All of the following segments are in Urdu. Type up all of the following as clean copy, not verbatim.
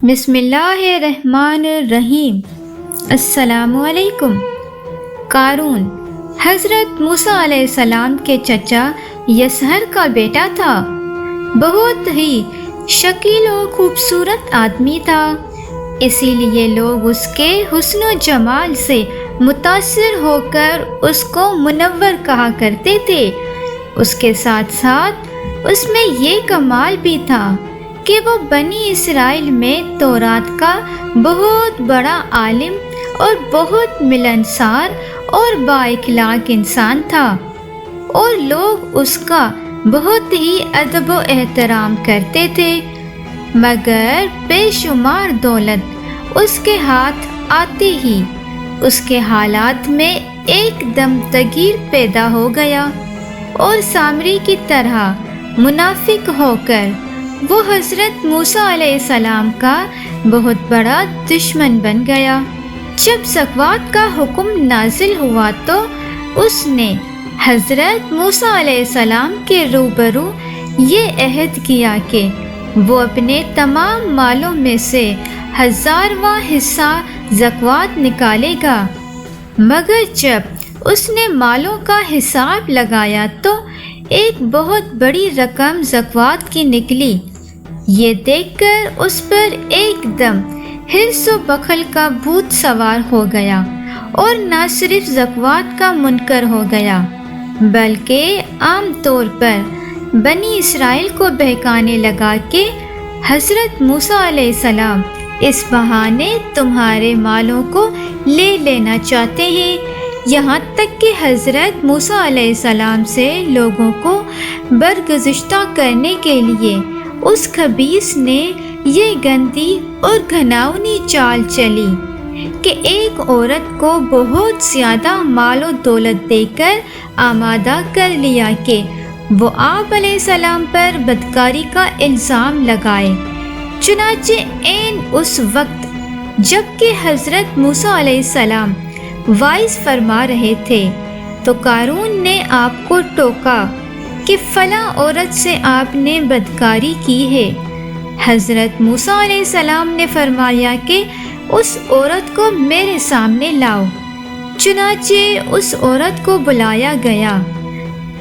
بسم اللہ الرحمن الرحیم۔ السلام علیکم۔ قارون حضرت موسیٰ علیہ السلام کے چچا یسہر کا بیٹا تھا۔ بہت ہی شکیل و خوبصورت آدمی تھا، اسی لیے لوگ اس کے حسن و جمال سے متاثر ہو کر اس کو منور کہا کرتے تھے۔ اس کے ساتھ ساتھ اس میں یہ کمال بھی تھا کہ وہ بنی اسرائیل میں تورات کا بہت بڑا عالم اور بہت ملنسار اور با اخلاق انسان تھا، اور لوگ اس کا بہت ہی ادب و احترام کرتے تھے۔ مگر بے شمار دولت اس کے ہاتھ آتے ہی اس کے حالات میں ایک دم تغیر پیدا ہو گیا، اور سامری کی طرح منافق ہو کر وہ حضرت موسیٰ علیہ السلام کا بہت بڑا دشمن بن گیا۔ جب زکوٰۃ کا حکم نازل ہوا تو اس نے حضرت موسیٰ علیہ السلام کے روبرو یہ عہد کیا کہ وہ اپنے تمام مالوں میں سے 1000واں حصہ زکوٰۃ نکالے گا۔ مگر جب اس نے مالوں کا حساب لگایا تو ایک بہت بڑی رقم زکوٰۃ کی نکلی۔ یہ دیکھ کر اس پر ایک دم حرص و بخل کا بھوت سوار ہو گیا، اور نہ صرف زکوٰۃ کا منکر ہو گیا بلکہ عام طور پر بنی اسرائیل کو بہکانے لگا کہ حضرت موسیٰ علیہ السلام اس بہانے تمہارے مالوں کو لے لینا چاہتے ہیں، یہاں تک کہ حضرت موسیٰ علیہ السلام سے لوگوں کو برگزشتہ کرنے کے لیے اس خبیث نے یہ گندی اور گھناؤنی چال چلی کہ ایک عورت کو بہت زیادہ مال و دولت دے کر آمادہ کر لیا کہ وہ آپ علیہ السلام پر بدکاری کا الزام لگائے۔ چنانچہ عین اس وقت جب کہ حضرت موسیٰ علیہ السلام وعظ فرما رہے تھے تو قارون نے آپ کو ٹوکا کہ فلاں عورت سے آپ نے بدکاری کی ہے۔ حضرت موسیٰ علیہ السلام نے فرمایا کہ اس عورت کو میرے سامنے لاؤ۔ چنانچہ اس عورت کو بلایا گیا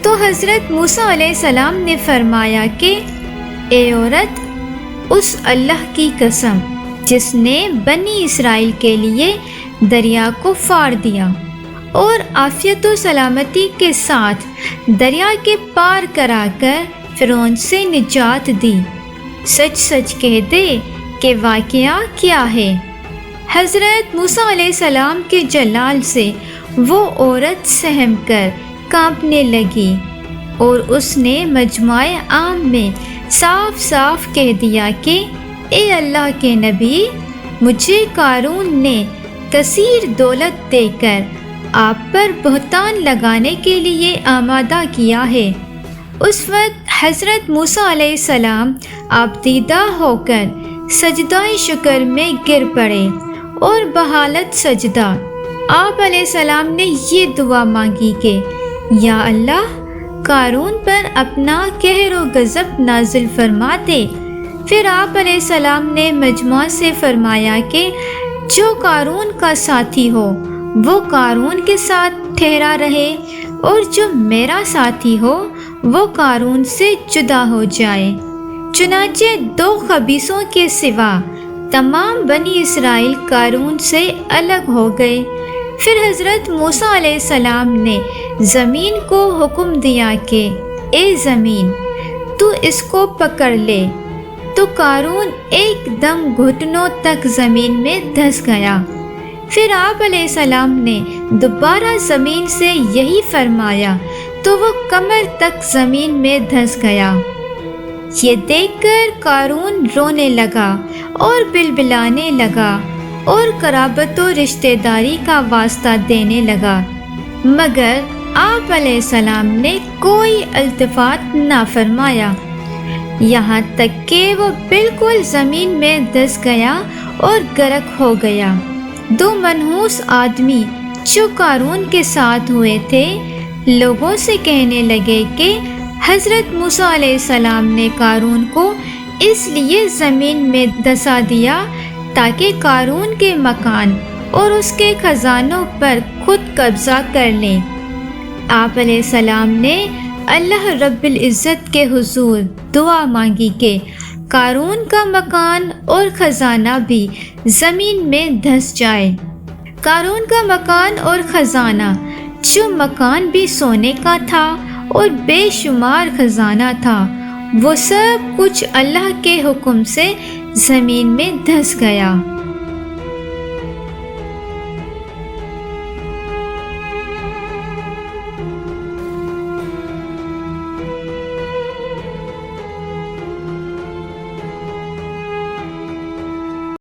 تو حضرت موسیٰ علیہ السلام نے فرمایا کہ اے عورت، اس اللہ کی قسم جس نے بنی اسرائیل کے لیے دریا کو پھاڑ دیا اور عافیت و سلامتی کے ساتھ دریا کے پار کرا کر فرعون سے نجات دی، سچ سچ کہہ دے کہ واقعہ کیا ہے۔ حضرت موسیٰ علیہ السلام کے جلال سے وہ عورت سہم کر کانپنے لگی، اور اس نے مجمع عام میں صاف صاف کہہ دیا کہ اے اللہ کے نبی، مجھے قارون نے کثیر دولت دے کر آپ پر بہتان لگانے کے لیے آمادہ کیا ہے۔ اس وقت حضرت موسیٰ علیہ السلام آپ دیدہ ہو کر سجدہ شکر میں گر پڑے، اور بحالت سجدہ آپ علیہ السلام نے یہ دعا مانگی کہ یا اللہ، قارون پر اپنا قہر و غضب نازل فرما دے۔ پھر آپ علیہ السلام نے مجمع سے فرمایا کہ جو قارون کا ساتھی ہو وہ قارون کے ساتھ ٹھہرا رہے، اور جو میرا ساتھی ہو وہ قارون سے جدا ہو جائے۔ چنانچہ 2 خبیثوں کے سوا تمام بنی اسرائیل قارون سے الگ ہو گئے۔ پھر حضرت موسیٰ علیہ السلام نے زمین کو حکم دیا کہ اے زمین، تو اس کو پکڑ لے، تو قارون ایک دم گھٹنوں تک زمین میں دھس گیا۔ پھر آپ علیہ السلام نے دوبارہ زمین سے یہی فرمایا تو وہ کمر تک زمین میں دھس گیا۔ یہ دیکھ کر قارون رونے لگا اور بلبلانے لگا اور قرابت و رشتہ داری کا واسطہ دینے لگا، مگر آپ علیہ السلام نے کوئی التفات نہ فرمایا، یہاں تک کہ وہ بالکل زمین میں دھس گیا اور غرق ہو گیا۔ 2 منحوس آدمی جو قارون کے ساتھ ہوئے تھے لوگوں سے کہنے لگے کہ حضرت موسیٰ علیہ السلام نے قارون کو اس لیے زمین میں دھسا دیا تاکہ قارون کے مکان اور اس کے خزانوں پر خود قبضہ کر لیں۔ آپ علیہ السلام نے اللہ رب العزت کے حضور دعا مانگی کہ قارون کا مکان اور خزانہ بھی زمین میں دھس جائے۔ قارون کا مکان اور خزانہ، جو مکان بھی سونے کا تھا اور بے شمار خزانہ تھا، وہ سب کچھ اللہ کے حکم سے زمین میں دھس گیا۔